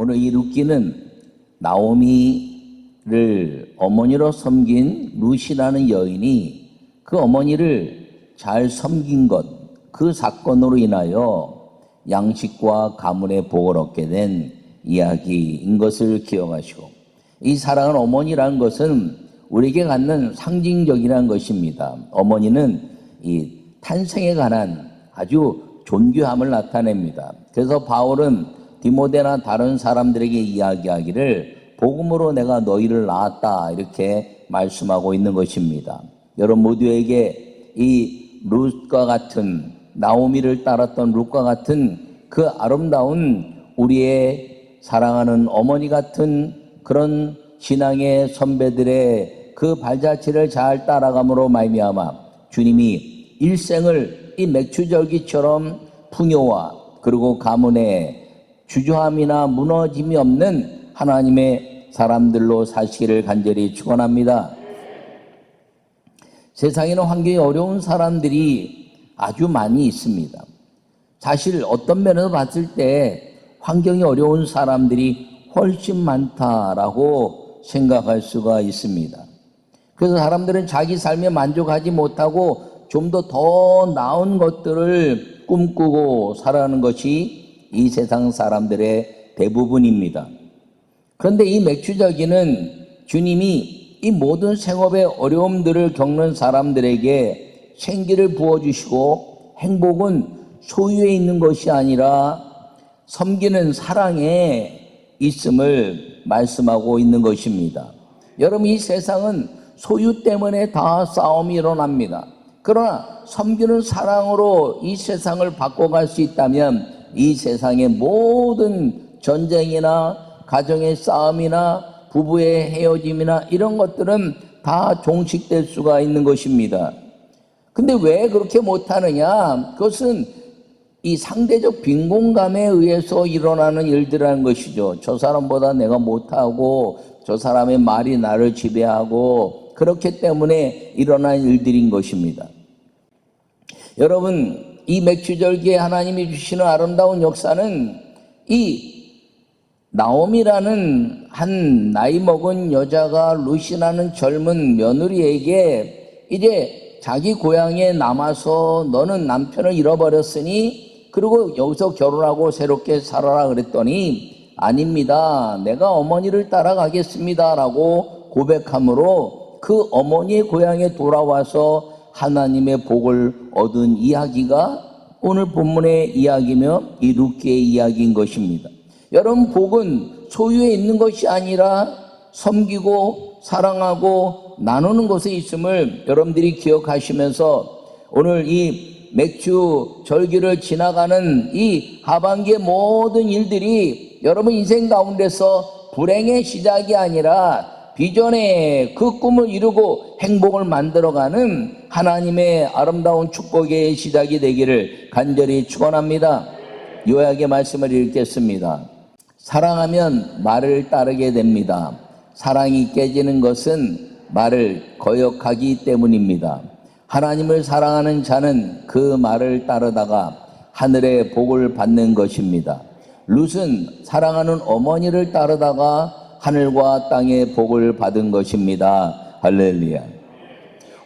오늘 이 룻기는 나오미를 어머니로 섬긴 룻이라는 여인이 그 어머니를 잘 섬긴 것, 그 사건으로 인하여 양식과 가문의 복을 얻게 된 이야기인 것을 기억하시고, 이 사랑하는 어머니라는 것은 우리에게 갖는 상징적이라는 것입니다. 어머니는 이 탄생에 관한 아주 존귀함을 나타냅니다. 그래서 바울은 디모데나 다른 사람들에게 이야기하기를 복음으로 내가 너희를 낳았다 이렇게 말씀하고 있는 것입니다. 여러분 모두에게 이 룻과 같은, 나오미를 따랐던 룻과 같은 그 아름다운 우리의 사랑하는 어머니 같은 그런 신앙의 선배들의 그 발자취를 잘 따라감으로 말미암아 주님이 일생을 이 맥추절기처럼 풍요와 그리고 가문의 주저함이나 무너짐이 없는 하나님의 사람들로 사시기를 간절히 축원합니다. 세상에는 환경이 어려운 사람들이 아주 많이 있습니다. 사실 어떤 면에서 봤을 때 환경이 어려운 사람들이 훨씬 많다라고 생각할 수가 있습니다. 그래서 사람들은 자기 삶에 만족하지 못하고 좀 더 나은 것들을 꿈꾸고 살아가는 것이 이 세상 사람들의 대부분입니다. 그런데 이 맥추절기는 주님이 이 모든 생업의 어려움들을 겪는 사람들에게 생기를 부어주시고, 행복은 소유에 있는 것이 아니라 섬기는 사랑에 있음을 말씀하고 있는 것입니다. 여러분, 이 세상은 소유 때문에 다 싸움이 일어납니다. 그러나 섬기는 사랑으로 이 세상을 바꿔갈 수 있다면 이 세상의 모든 전쟁이나 가정의 싸움이나 부부의 헤어짐이나 이런 것들은 다 종식될 수가 있는 것입니다. 근데 왜 그렇게 못하느냐? 그것은 이 상대적 빈곤감에 의해서 일어나는 일들이라는 것이죠. 저 사람보다 내가 못하고 저 사람의 말이 나를 지배하고 그렇기 때문에 일어난 일들인 것입니다. 여러분, 이 맥추절기에 하나님이 주시는 아름다운 역사는 이 나오미라는 한 나이 먹은 여자가 룻이라는 젊은 며느리에게 이제 자기 고향에 남아서 너는 남편을 잃어버렸으니 그리고 여기서 결혼하고 새롭게 살아라 그랬더니 아닙니다. 내가 어머니를 따라가겠습니다 라고 고백함으로 그 어머니의 고향에 돌아와서 하나님의 복을 얻은 이야기가 오늘 본문의 이야기며 이 룻기의 이야기인 것입니다. 여러분, 복은 소유에 있는 것이 아니라 섬기고 사랑하고 나누는 것에 있음을 여러분들이 기억하시면서 오늘 이 맥주 절기를 지나가는 이 하반기의 모든 일들이 여러분 인생 가운데서 불행의 시작이 아니라 비전의 그 꿈을 이루고 행복을 만들어가는 하나님의 아름다운 축복의 시작이 되기를 간절히 축원합니다. 요약의 말씀을 읽겠습니다. 사랑하면 말을 따르게 됩니다. 사랑이 깨지는 것은 말을 거역하기 때문입니다. 하나님을 사랑하는 자는 그 말을 따르다가 하늘의 복을 받는 것입니다. 룻은 사랑하는 어머니를 따르다가 하늘과 땅의 복을 받은 것입니다. 할렐루야.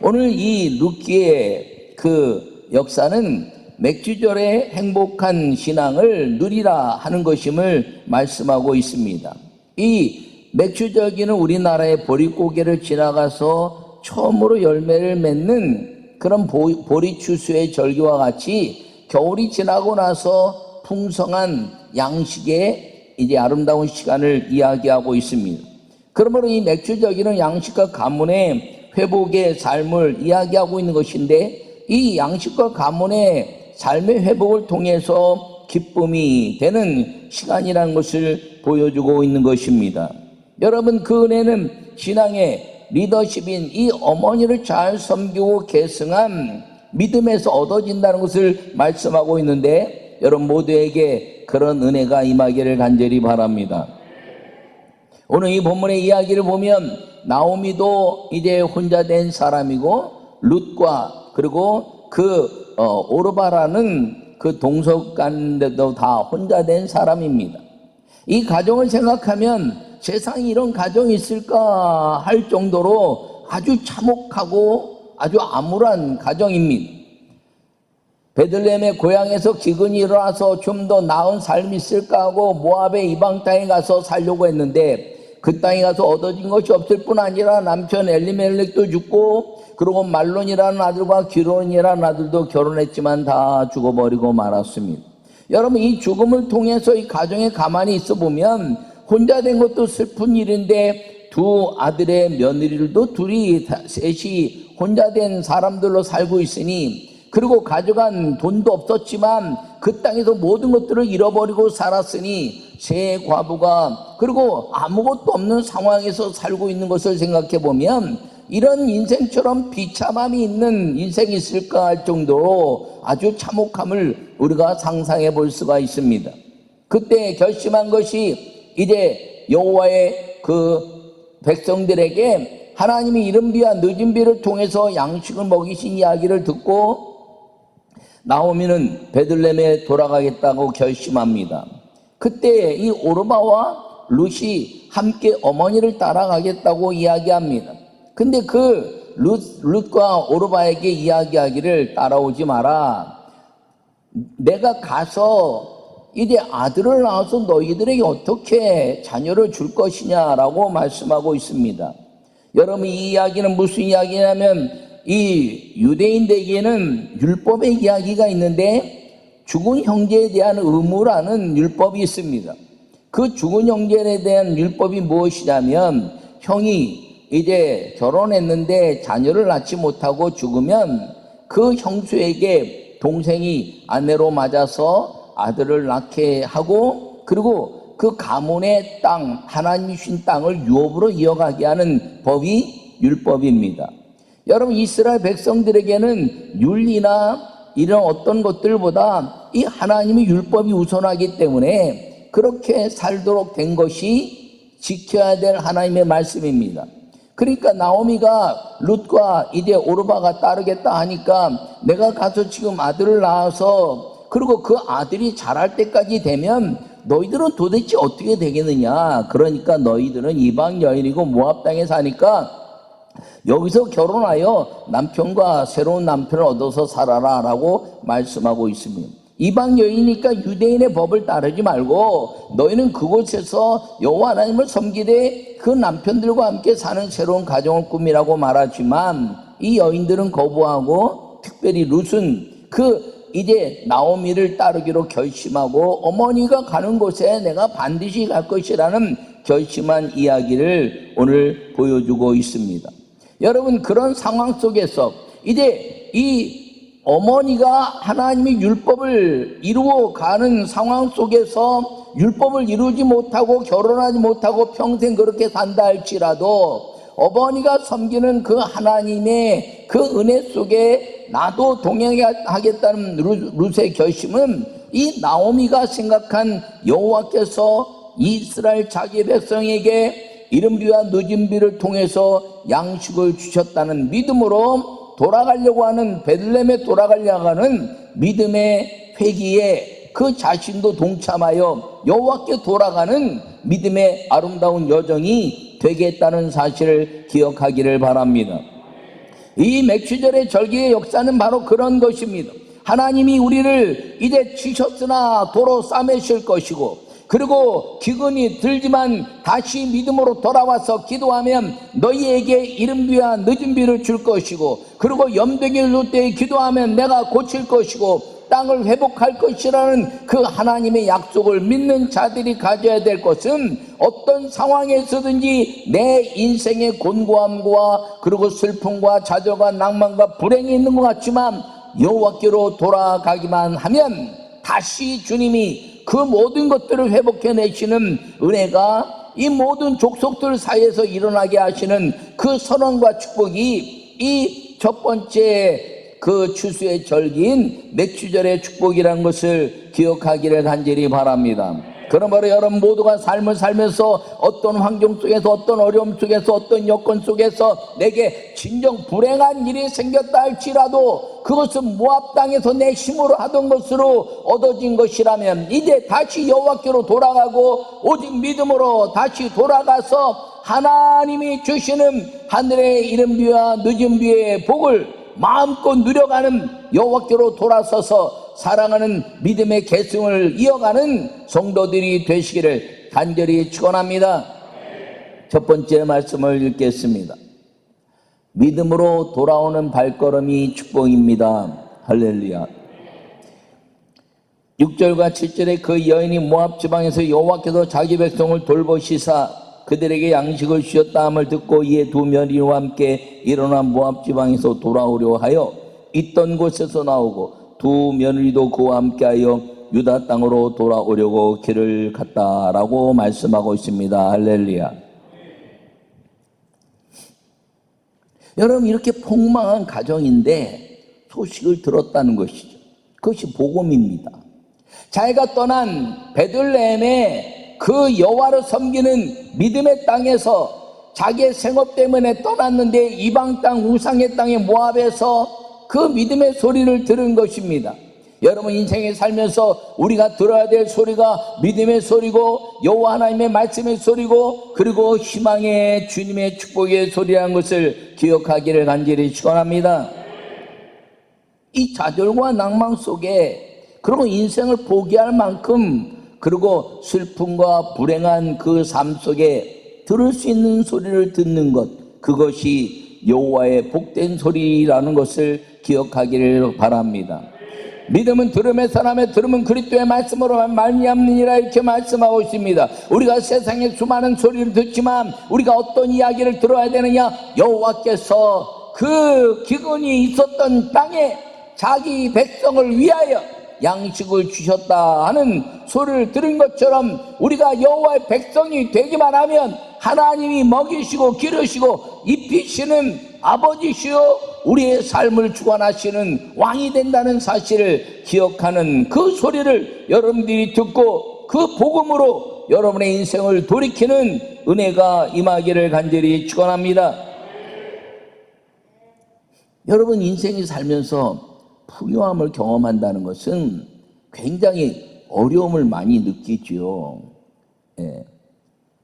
오늘 이 룻기의 그 역사는 맥주절의 행복한 신앙을 누리라 하는 것임을 말씀하고 있습니다. 이 맥주절기는 우리나라의 보릿고개를 지나가서 처음으로 열매를 맺는 그런 보리추수의 절기와 같이 겨울이 지나고 나서 풍성한 양식의 이제 아름다운 시간을 이야기하고 있습니다. 그러므로 이 맥주절기는 양식과 가문의 회복의 삶을 이야기하고 있는 것인데 이 양식과 가문의 삶의 회복을 통해서 기쁨이 되는 시간이라는 것을 보여주고 있는 것입니다. 여러분, 그 은혜는 신앙의 리더십인 이 어머니를 잘 섬기고 계승한 믿음에서 얻어진다는 것을 말씀하고 있는데 여러분 모두에게 그런 은혜가 임하기를 간절히 바랍니다. 오늘 이 본문의 이야기를 보면 나오미도 이제 혼자 된 사람이고 룻과 그리고 그 오르바라는 그 동석간데도 다 혼자 된 사람입니다. 이 가정을 생각하면 세상에 이런 가정이 있을까 할 정도로 아주 참혹하고 아주 암울한 가정입니다. 베들레헴의 고향에서 기근이 일어나서 좀 더 나은 삶이 있을까 하고 모압의 이방 땅에 가서 살려고 했는데 그 땅에 가서 얻어진 것이 없을 뿐 아니라 남편 엘리멜렉도 죽고 그리고 말론이라는 아들과 기론이라는 아들도 결혼했지만 다 죽어버리고 말았습니다. 여러분, 이 죽음을 통해서 이 가정에 가만히 있어 보면 혼자 된 것도 슬픈 일인데 두 아들의 며느리들도 셋이 혼자 된 사람들로 살고 있으니, 그리고 가져간 돈도 없었지만 그 땅에서 모든 것들을 잃어버리고 살았으니 세 과부가 그리고 아무것도 없는 상황에서 살고 있는 것을 생각해 보면 이런 인생처럼 비참함이 있는 인생이 있을까 할 정도로 아주 참혹함을 우리가 상상해 볼 수가 있습니다. 그때 결심한 것이 이제 여호와의 그 백성들에게 하나님이 이른 비와 늦은 비를 통해서 양식을 먹이신 이야기를 듣고 나오미는 베들레헴에 돌아가겠다고 결심합니다. 그때 이 오르바와 룻이 함께 어머니를 따라가겠다고 이야기합니다. 근데 그 룻과 오르바에게 이야기하기를 따라오지 마라. 내가 가서 이제 아들을 낳아서 너희들에게 어떻게 자녀를 줄 것이냐라고 말씀하고 있습니다. 여러분, 이 이야기는 무슨 이야기냐면 이 유대인들에게는 율법의 이야기가 있는데 죽은 형제에 대한 의무라는 율법이 있습니다. 그 죽은 형제에 대한 율법이 무엇이냐면 형이 이제 결혼했는데 자녀를 낳지 못하고 죽으면 그 형수에게 동생이 아내로 맞아서 아들을 낳게 하고, 그리고 그 가문의 땅, 하나님이 주신 땅을 유업으로 이어가게 하는 법이 율법입니다. 여러분, 이스라엘 백성들에게는 윤리나 이런 어떤 것들보다 이 하나님의 율법이 우선하기 때문에 그렇게 살도록 된 것이 지켜야 될 하나님의 말씀입니다. 그러니까 나오미가 룻과 이제 오르바가 따르겠다 하니까 내가 가서 지금 아들을 낳아서 그리고 그 아들이 자랄 때까지 되면 너희들은 도대체 어떻게 되겠느냐. 그러니까 너희들은 이방 여인이고 모압 땅에 사니까 여기서 결혼하여 남편과 새로운 남편을 얻어서 살아라 라고 말씀하고 있습니다. 이방 여인이니까 유대인의 법을 따르지 말고 너희는 그곳에서 여호와 하나님을 섬기되 그 남편들과 함께 사는 새로운 가정을 꾸미라고 말하지만 이 여인들은 거부하고, 특별히 룻은 이제 나오미를 따르기로 결심하고 어머니가 가는 곳에 내가 반드시 갈 것이라는 결심한 이야기를 오늘 보여주고 있습니다. 여러분, 그런 상황 속에서 이제 이 어머니가 하나님의 율법을 이루어 가는 상황 속에서 율법을 이루지 못하고 결혼하지 못하고 평생 그렇게 산다 할지라도 어머니가 섬기는 그 하나님의 그 은혜 속에 나도 동행하겠다는 룻의 결심은 이 나오미가 생각한 여호와께서 이스라엘 자기 백성에게 이른 비와 늦은 비를 통해서 양식을 주셨다는 믿음으로 돌아가려고 하는, 베들레헴에 돌아가려고 하는 믿음의 회기에 그 자신도 동참하여 여호와께 돌아가는 믿음의 아름다운 여정이 되겠다는 사실을 기억하기를 바랍니다. 이 맥주절의 절기의 역사는 바로 그런 것입니다. 하나님이 우리를 이제 치셨으나 도로 싸매실 것이고, 그리고 기근이 들지만 다시 믿음으로 돌아와서 기도하면 너희에게 이른 비와 늦은 비를 줄 것이고, 그리고 염둥이 올 때 기도하면 내가 고칠 것이고 땅을 회복할 것이라는 그 하나님의 약속을 믿는 자들이 가져야 될 것은, 어떤 상황에서든지 내 인생의 곤고함과 그리고 슬픔과 좌절과 낭만과 불행이 있는 것 같지만 여호와께로 돌아가기만 하면 다시 주님이 그 모든 것들을 회복해내시는 은혜가 이 모든 족속들 사이에서 일어나게 하시는 그 선언과 축복이 이 첫 번째 그 추수의 절기인 맥주절의 축복이라는 것을 기억하기를 간절히 바랍니다. 그러므로 여러분 모두가 삶을 살면서 어떤 환경 속에서, 어떤 어려움 속에서, 어떤 여건 속에서 내게 진정 불행한 일이 생겼다 할지라도 그것은 모압 땅에서 내 힘으로 하던 것으로 얻어진 것이라면 이제 다시 여호와께로 돌아가고 오직 믿음으로 다시 돌아가서 하나님이 주시는 하늘의 이른 비와 늦은 비의 복을 마음껏 누려가는 여호와께로 돌아서서 사랑하는 믿음의 계승을 이어가는 성도들이 되시기를 간절히 축원합니다. 첫 번째 말씀을 읽겠습니다. 믿음으로 돌아오는 발걸음이 축복입니다. 할렐루야. 6절과 7절에 그 여인이 모압 지방에서 여호와께서 자기 백성을 돌보시사 그들에게 양식을 주셨다 함을 듣고 이에 두 며느리와 함께 일어나 모압 지방에서 돌아오려 하여 있던 곳에서 나오고 두 며느리도 그와 함께하여 유다 땅으로 돌아오려고 길을 갔다라고 말씀하고 있습니다. 할렐루야. 여러분 이렇게 폭망한 가정인데 소식을 들었다는 것이죠. 그것이 복음입니다. 자기가 떠난 베들레헴에 그 여호와를 섬기는 믿음의 땅에서 자기의 생업 때문에 떠났는데 이방 땅 우상의 땅의 모압에서 그 믿음의 소리를 들은 것입니다. 여러분 인생에 살면서 우리가 들어야 될 소리가 믿음의 소리고 여호와 하나님의 말씀의 소리고 그리고 희망의 주님의 축복의 소리라는 것을 기억하기를 간절히 축원합니다. 이 좌절과 낭망 속에 그리고 인생을 포기할 만큼 그리고 슬픔과 불행한 그 삶 속에 들을 수 있는 소리를 듣는 것, 그것이 여호와의 복된 소리라는 것을 기억하기를 바랍니다. 믿음은 들음의 사람의 들음은 그리스도의 말씀으로 말미암느니라 이렇게 말씀하고 있습니다. 우리가 세상에 수많은 소리를 듣지만 우리가 어떤 이야기를 들어야 되느냐? 여호와께서 그 기근이 있었던 땅에 자기 백성을 위하여 양식을 주셨다 하는 소리를 들은 것처럼 우리가 여호와의 백성이 되기만 하면 하나님이 먹이시고 기르시고 입히시는 아버지시요 우리의 삶을 주관하시는 왕이 된다는 사실을 기억하는 그 소리를 여러분들이 듣고 그 복음으로 여러분의 인생을 돌이키는 은혜가 임하기를 간절히 축원합니다. 여러분 인생이 살면서 풍요함을 경험한다는 것은 굉장히 어려움을 많이 느끼죠.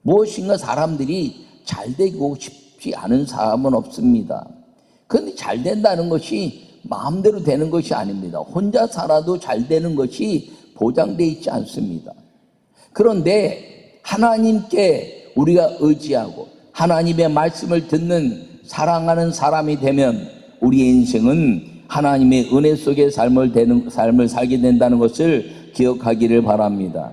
무엇인가 사람들이 잘 되고 싶지 않은 사람은 없습니다. 그런데 잘 된다는 것이 마음대로 되는 것이 아닙니다. 혼자 살아도 잘 되는 것이 보장되어 있지 않습니다. 그런데 하나님께 우리가 의지하고 하나님의 말씀을 듣는 사랑하는 사람이 되면 우리의 인생은 하나님의 은혜 속의 삶을 살게 된다는 것을 기억하기를 바랍니다.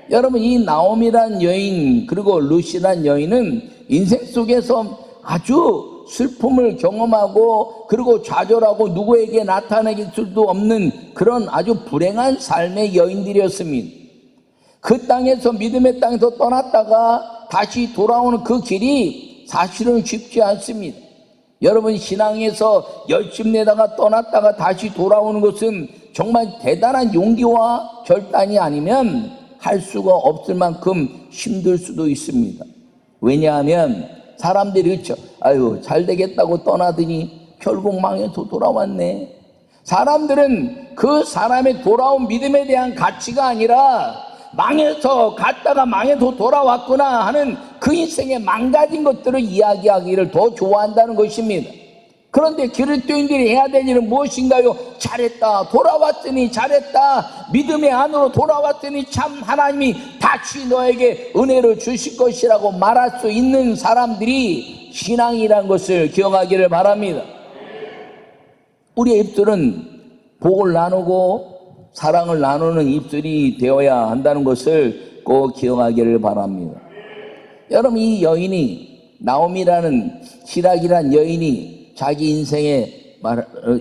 여러분 이 나옴이란 여인 그리고 룻이란 여인은 인생 속에서 아주 슬픔을 경험하고 그리고 좌절하고 누구에게 나타내길 수도 없는 그런 아주 불행한 삶의 여인들이었습니다. 그 땅에서 믿음의 땅에서 떠났다가 다시 돌아오는 그 길이 사실은 쉽지 않습니다. 여러분 신앙에서 열심 내다가 떠났다가 다시 돌아오는 것은 정말 대단한 용기와 결단이 아니면 할 수가 없을 만큼 힘들 수도 있습니다. 왜냐하면 사람들이 그렇죠. 아유 잘 되겠다고 떠나더니 결국 망해서 돌아왔네. 사람들은 그 사람의 돌아온 믿음에 대한 가치가 아니라 망해서 갔다가 망해서 돌아왔구나 하는 그 인생의 망가진 것들을 이야기하기를 더 좋아한다는 것입니다. 그런데 그리스도인들이 해야 될 일은 무엇인가요? 잘했다, 돌아왔더니 잘했다, 믿음의 안으로 돌아왔더니 참 하나님이 다시 너에게 은혜를 주실 것이라고 말할 수 있는 사람들이 신앙이라는 것을 기억하기를 바랍니다. 우리의 입술은 복을 나누고 사랑을 나누는 입술이 되어야 한다는 것을 꼭 기억하기를 바랍니다. 여러분 이 여인이 나옴이라는 시락이란 여인이 자기 인생에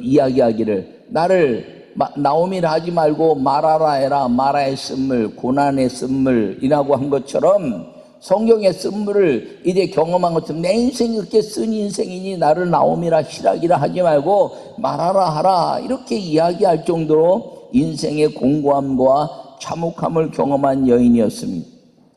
이야기하기를 나를 나옴이라 하지 말고 마라라 해라. 마라의 쓴물 고난의 쓴물이라고 한 것처럼 성경의 쓴물을 이제 경험한 것처럼 내 인생이 그렇게 쓴 인생이니 나를 나옴이라 시락이라 하지 말고 마라라 하라 이렇게 이야기할 정도로 인생의 공고함과 참혹함을 경험한 여인이었습니다.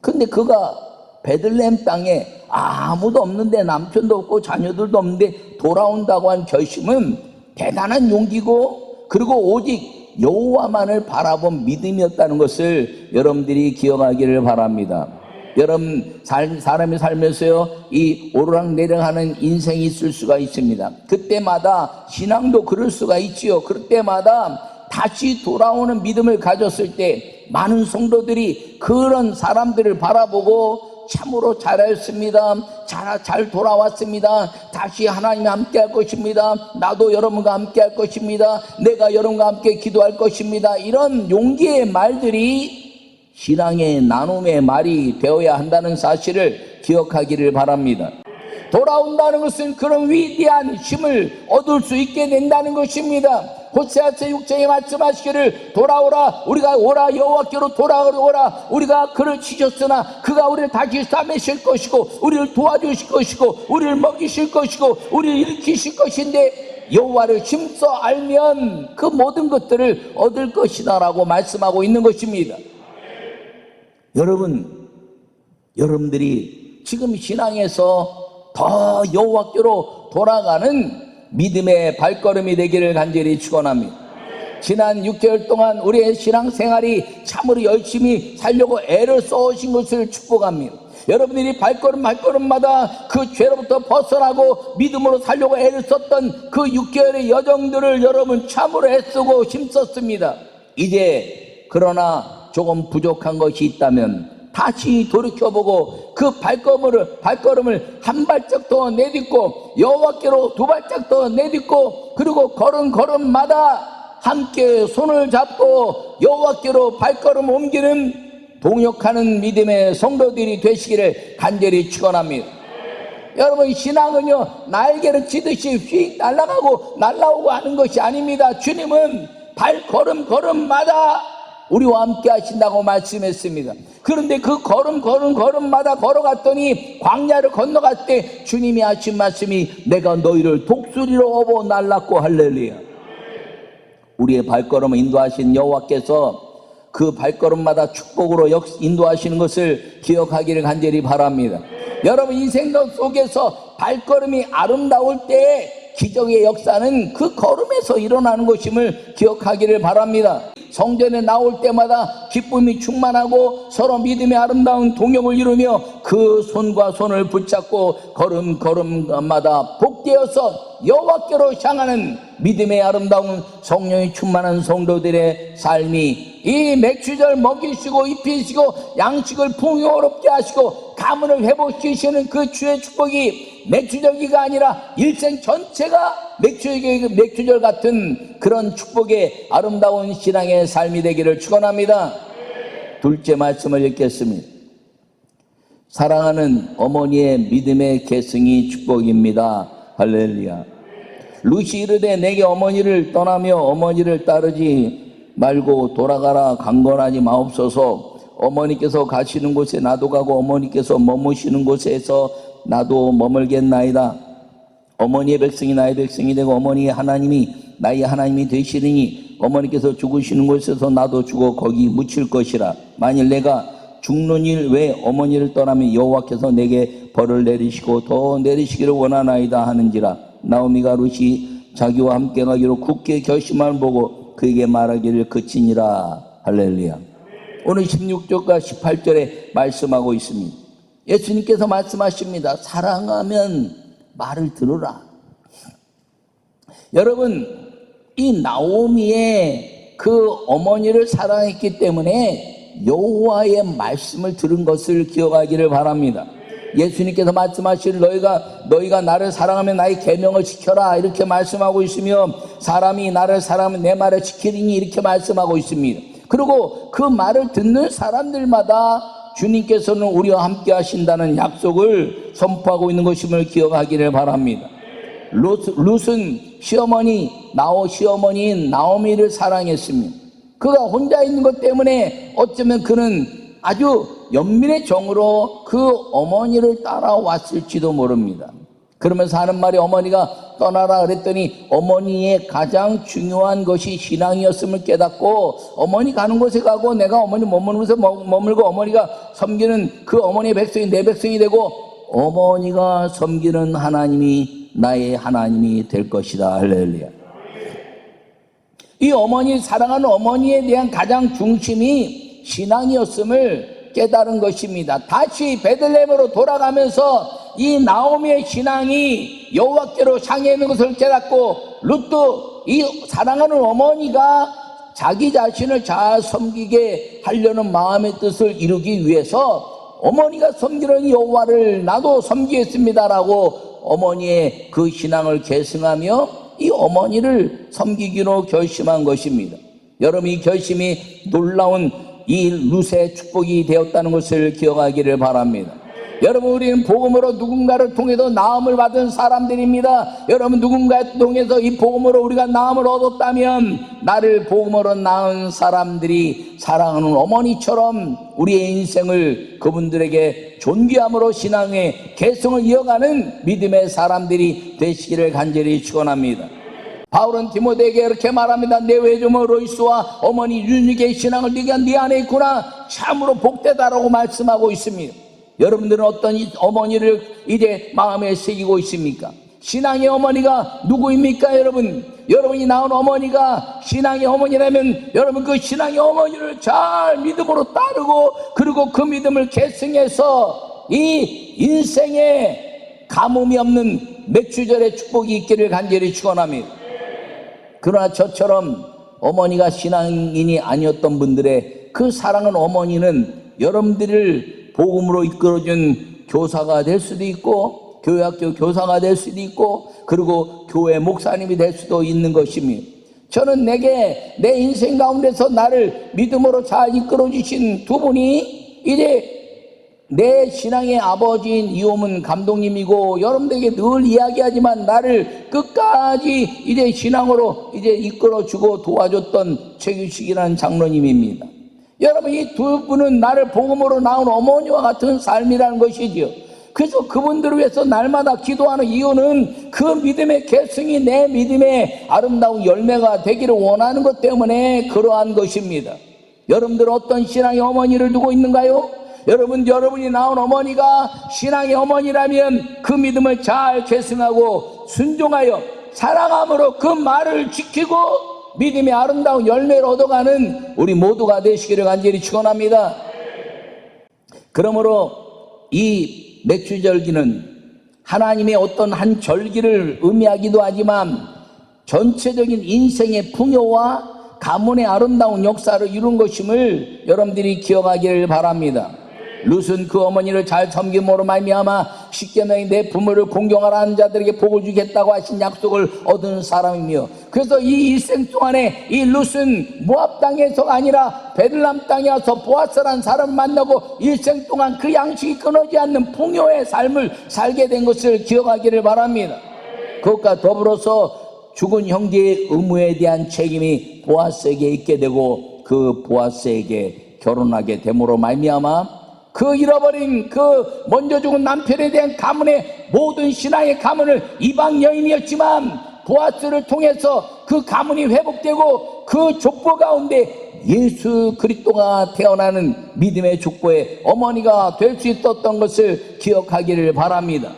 근데 그가 베들레헴 땅에 아무도 없는데, 남편도 없고 자녀들도 없는데 돌아온다고 한 결심은 대단한 용기고, 그리고 오직 여호와만을 바라본 믿음이었다는 것을 여러분들이 기억하기를 바랍니다. 여러분, 사람이 살면서요, 이 오르락내리락하는 인생이 있을 수가 있습니다. 그때마다 신앙도 그럴 수가 있지요. 그때마다 다시 돌아오는 믿음을 가졌을 때 많은 성도들이 그런 사람들을 바라보고 참으로 잘했습니다, 잘 돌아왔습니다, 다시 하나님이 함께 할 것입니다, 나도 여러분과 함께 할 것입니다, 내가 여러분과 함께 기도할 것입니다, 이런 용기의 말들이 신앙의 나눔의 말이 되어야 한다는 사실을 기억하기를 바랍니다. 돌아온다는 것은 그런 위대한 힘을 얻을 수 있게 된다는 것입니다. 호세아서 6장에 말씀하시기를 돌아오라, 우리가 오라, 여호와께로 돌아오라, 우리가 그를 치셨으나 그가 우리를 다시 싸매실 것이고 우리를 도와주실 것이고 우리를 먹이실 것이고 우리를 일으키실 것인데 여호와를 힘써 알면 그 모든 것들을 얻을 것이다 라고 말씀하고 있는 것입니다. 여러분들이 지금 신앙에서 더 여호와께로 돌아가는 믿음의 발걸음이 되기를 간절히 축원합니다. 지난 6개월 동안 우리의 신앙생활이 참으로 열심히 살려고 애를 써오신 것을 축복합니다. 여러분들이 발걸음마다 그 죄로부터 벗어나고 믿음으로 살려고 애를 썼던 그 6개월의 여정들을 여러분 참으로 애쓰고 힘썼습니다. 이제 그러나 조금 부족한 것이 있다면 다시 돌이켜보고 그 발걸음을 한 발짝 더 내딛고 여호와께로 두 발짝 더 내딛고, 그리고 걸음마다 함께 손을 잡고 여호와께로 발걸음 옮기는 동역하는 믿음의 성도들이 되시기를 간절히 축원합니다. 여러분, 신앙은요 날개를 치듯이 휙 날아오고 하는 것이 아닙니다. 주님은 걸음마다 우리와 함께 하신다고 말씀했습니다. 그런데 그 걸음마다 걸어갔더니 광야를 건너갈 때 주님이 하신 말씀이 내가 너희를 독수리로 업어 날랐고, 할렐루야. 우리의 발걸음을 인도하신 여호와께서 그 발걸음마다 축복으로 인도하시는 것을 기억하기를 간절히 바랍니다. 여러분, 인생 속에서 발걸음이 아름다울 때 기적의 역사는 그 걸음에서 일어나는 것임을 기억하기를 바랍니다. 성전에 나올 때마다 기쁨이 충만하고 서로 믿음의 아름다운 동역을 이루며 그 손과 손을 붙잡고 걸음마다 복되어서 여호와께로 향하는 믿음의 아름다운 성령이 충만한 성도들의 삶이, 이 맥주절 먹이시고 입히시고 양식을 풍요롭게 하시고 가문을 회복시키시는 그 주의 축복이 맥주절기가 아니라 일생 전체가 맥주절 같은 그런 축복의 아름다운 신앙의 삶이 되기를 축원합니다. 둘째 말씀을 읽겠습니다. 사랑하는 어머니의 믿음의 계승이 축복입니다. 할렐루야. 루시 이르되 내게 어머니를 떠나며 어머니를 따르지 말고 돌아가라, 강건하지 마옵소서. 어머니께서 가시는 곳에 나도 가고 어머니께서 머무시는 곳에서 나도 머물겠나이다. 어머니의 백성이 나의 백성이 되고 어머니의 하나님이 나의 하나님이 되시리니 어머니께서 죽으시는 곳에서 나도 죽어 거기 묻힐 것이라. 만일 내가 죽는 일 외 어머니를 떠나면 여호와께서 내게 벌을 내리시고 더 내리시기를 원하나이다 하는지라. 나오미가 룻이 자기와 함께 가기로 굳게 결심을 보고 그에게 말하기를 그치니라. 할렐루야. 오늘 16절과 18절에 말씀하고 있습니다. 예수님께서 말씀하십니다. 사랑하면 말을 들으라. 여러분, 이 나오미의 그 어머니를 사랑했기 때문에 여호와의 말씀을 들은 것을 기억하기를 바랍니다. 예수님께서 말씀하실 너희가 나를 사랑하면 나의 계명을 지켜라, 이렇게 말씀하고 있으며 사람이 나를 사랑하면 내 말을 지키리니, 이렇게 말씀하고 있습니다. 그리고 그 말을 듣는 사람들마다 주님께서는 우리와 함께 하신다는 약속을 선포하고 있는 것임을 기억하기를 바랍니다. 룻은 시어머니인 나오미를 사랑했습니다. 그가 혼자 있는 것 때문에 어쩌면 그는 아주 연민의 정으로 그 어머니를 따라왔을지도 모릅니다. 그러면서 하는 말이, 어머니가 떠나라 그랬더니 어머니의 가장 중요한 것이 신앙이었음을 깨닫고 어머니 가는 곳에 가고 내가 어머니 머무는 곳에 머물고 어머니가 섬기는 그 어머니의 백성이 내 백성이 되고 어머니가 섬기는 하나님이 나의 하나님이 될 것이다. 할렐루야. 이 어머니, 사랑하는 어머니에 대한 가장 중심이 신앙이었음을 깨달은 것입니다. 다시 베들레헴으로 돌아가면서 이 나오미의 신앙이 여호와께로 향해 있는 것을 깨닫고 룻도 이 사랑하는 어머니가 자기 자신을 잘 섬기게 하려는 마음의 뜻을 이루기 위해서 어머니가 섬기는 여호와를 나도 섬기겠습니다라고 어머니의 그 신앙을 계승하며 이 어머니를 섬기기로 결심한 것입니다. 여러분, 이 결심이 놀라운 이 룻의 축복이 되었다는 것을 기억하기를 바랍니다. 여러분, 우리는 복음으로 누군가를 통해서 나음을 받은 사람들입니다. 여러분, 누군가를 통해서 이 복음으로 우리가 나음을 얻었다면 나를 복음으로 낳은 사람들이 사랑하는 어머니처럼 우리의 인생을 그분들에게 존귀함으로 신앙의 개성을 이어가는 믿음의 사람들이 되시기를 간절히 축원합니다. 바울은 디모데에게 이렇게 말합니다. 내 외조모 로이스와 어머니 유니게의 신앙을 네가 네 안에 있구나. 참으로 복되다라고 말씀하고 있습니다. 여러분들은 어떤 어머니를 이제 마음에 새기고 있습니까? 신앙의 어머니가 누구입니까? 여러분이 낳은 어머니가 신앙의 어머니라면 여러분 그 신앙의 어머니를 잘 믿음으로 따르고 그리고 그 믿음을 계승해서 이 인생에 가뭄이 없는 맥주절의 축복이 있기를 간절히 축원합니다. 그러나 저처럼 어머니가 신앙인이 아니었던 분들의 그 사랑하는 어머니는 여러분들을 복음으로 이끌어준 교사가 될 수도 있고 교회학교 교사가 될 수도 있고 그리고 교회 목사님이 될 수도 있는 것입니다. 저는 내게 내 인생 가운데서 나를 믿음으로 잘 이끌어 주신 두 분이 이제 내 신앙의 아버지인 이호문 감독님이고 여러분들에게 늘 이야기하지만 나를 끝까지 이제 신앙으로 이제 이끌어주고 도와줬던 최규식이라는 장로님입니다. 여러분, 이 두 분은 나를 복음으로 낳은 어머니와 같은 삶이라는 것이지요. 그래서 그분들을 위해서 날마다 기도하는 이유는 그 믿음의 계승이 내 믿음의 아름다운 열매가 되기를 원하는 것 때문에 그러한 것입니다. 여러분들은 어떤 신앙의 어머니를 두고 있는가요? 여러분이 낳은 어머니가 신앙의 어머니라면 그 믿음을 잘 계승하고 순종하여 사랑함으로 그 말을 지키고 믿음의 아름다운 열매를 얻어가는 우리 모두가 되시기를 간절히 축원합니다. 그러므로 이 맥주절기는 하나님의 어떤 한 절기를 의미하기도 하지만 전체적인 인생의 풍요와 가문의 아름다운 역사를 이룬 것임을 여러분들이 기억하기를 바랍니다. 룻은 그 어머니를 잘 섬김으로 말미암아 십계명이 내 부모를 공경하라는 자들에게 복을 주겠다고 하신 약속을 얻은 사람이며 그래서 이 일생 동안에 이 룻은 모압 땅에서가 아니라 베들람 땅에 와서 보아스라는 사람을 만나고 일생 동안 그 양식이 끊어지지 않는 풍요의 삶을 살게 된 것을 기억하기를 바랍니다. 그것과 더불어서 죽은 형제의 의무에 대한 책임이 보아스에게 있게 되고 그 보아스에게 결혼하게 됨으로 말미암아 그 잃어버린 그 먼저 죽은 남편에 대한 가문의 모든 신앙의 가문을 이방 여인이었지만 보아스를 통해서 그 가문이 회복되고 그 족보 가운데 예수 그리스도가 태어나는 믿음의 족보의 어머니가 될 수 있었던 것을 기억하기를 바랍니다.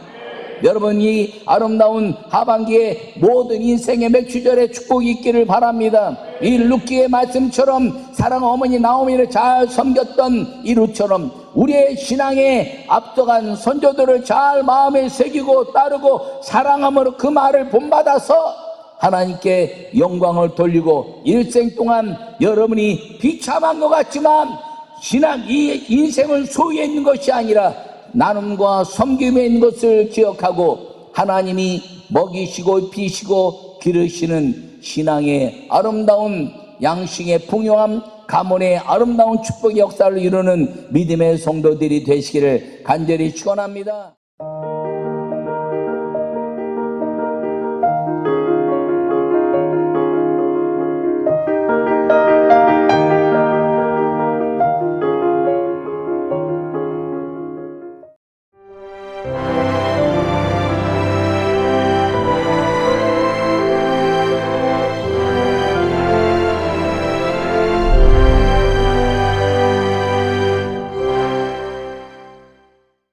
여러분, 이 아름다운 하반기에 모든 인생의 맥주절의 축복이 있기를 바랍니다. 이 룻기의 말씀처럼 사랑 어머니 나오미를 잘 섬겼던 이 룻처럼 우리의 신앙에 앞서간 선조들을 잘 마음에 새기고 따르고 사랑함으로 그 말을 본받아서 하나님께 영광을 돌리고 일생 동안 여러분이 비참한 것 같지만 신앙 이 인생은 소유에 있는 것이 아니라 나눔과 섬김에 있는 것을 기억하고 하나님이 먹이시고 피시고 기르시는 신앙의 아름다운 양식의 풍요함 가문의 아름다운 축복의 역사를 이루는 믿음의 성도들이 되시기를 간절히 축원합니다.